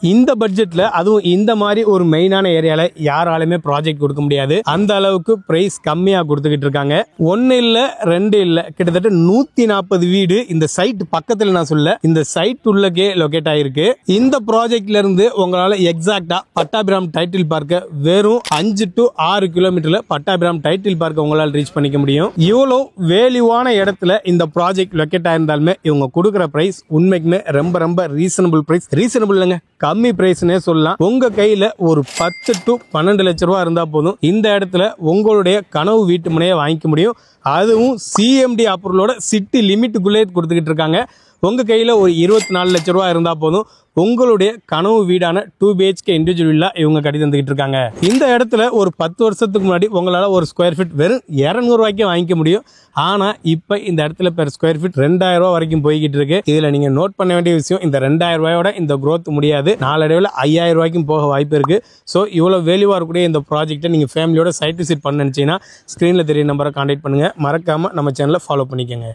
இந்த பட்ஜெட்ல அதுவும் இந்த மாதிரி ஒரு மெயினான ஏரியால யாராலுமே ப்ராஜெக்ட் கொடுக்க முடியாது. அந்த அளவுக்கு பிரைஸ் கம்மியா கொடுத்துக்கிட்டு இருக்காங்க. ஒன்னு இல்ல ரெண்டு இல்ல கிட்டத்தட்ட 140 வீடு இந்த சைட் பக்கத்துல நான் சொல்ல இந்த சைட் உள்ளக்கே லொகேட் ஆயிருக்கு. இந்த ப்ராஜெக்ட்ல இருந்து உங்களால எக்ஸாக்டா பட்டாபிராம் டைட்டில் பார்க்க வெறும் 5 to 6 கிலோமீட்டர்ல பட்டாபிராம் டைட்டில் பார்க்க உங்களால் ரீச் பண்ணிக்க முடியும். இவ்வளவு வேல்யூவான இடத்துல இந்த ப்ராஜெக்ட் லொகேட் ஆயிருந்தாலுமே இவங்க கொடுக்குற பிரைஸ் உண்மைக்குமே ரொம்ப ரொம்ப ரீசனபிள் பிரைஸ். ரீசனபிள் இல்லைங்க, கம்மி பிரைஸ்னே சொல்லலாம். உங்க கையில ஒரு 10 to 12 லட்சம் ரூபாய் இருந்தா போதும் இந்த இடத்துல உங்களுடைய கனவு வீட்டு மனையை வாங்கிக்க முடியும். அதுவும் சிஎம்டி அப்ரூவலோட சிட்டி லிமிட்டுக்குள்ளே கொடுத்துக்கிட்டு இருக்காங்க. உங்க கையில ஒரு 24 லட்சம் ரூபாய் இருந்தா போதும் உங்களுடைய கனவு வீடான 2 BHK இண்டிவிஜுவல் வில்லா இவங்க கட்டி தந்துகிட்டு இருக்காங்க. இந்த இடத்துல ஒரு 10 வருஷத்துக்கு முன்னாடி உங்களால ஒரு ஸ்கொயர் ஃபீட் வெறும் 200 ரூபாய்க்கு வாங்கிக்க முடியும். ஆனா இப்ப இந்த இடத்துல பெர் ஸ்கொயர் ஃபீட் 2000 ரூபாய் வரைக்கும் போய்கிட்டு இருக்கு. இதுல நீங்க நோட் பண்ண வேண்டிய விஷயம், இந்த 2000 ரூபாயோட இந்த growth முடியாது. நாளடைவில் 5000 ரூபாய்க்கும் போக வாய்ப்பு இருக்கு. ஸோ இவ்வளவு வேல்யூவா இருக்கக்கூடிய இந்த ப்ராஜெக்ட்டை நீங்க ஃபேமிலியோட சைட் விசிட் பண்ண நினைச்சீங்கன்னா ஸ்கிரீன்ல தெரிய நம்பரை கான்டாக்ட் பண்ணுங்க. மறக்காம நம்ம சேனலை ஃபாலோ பண்ணிக்கோங்க.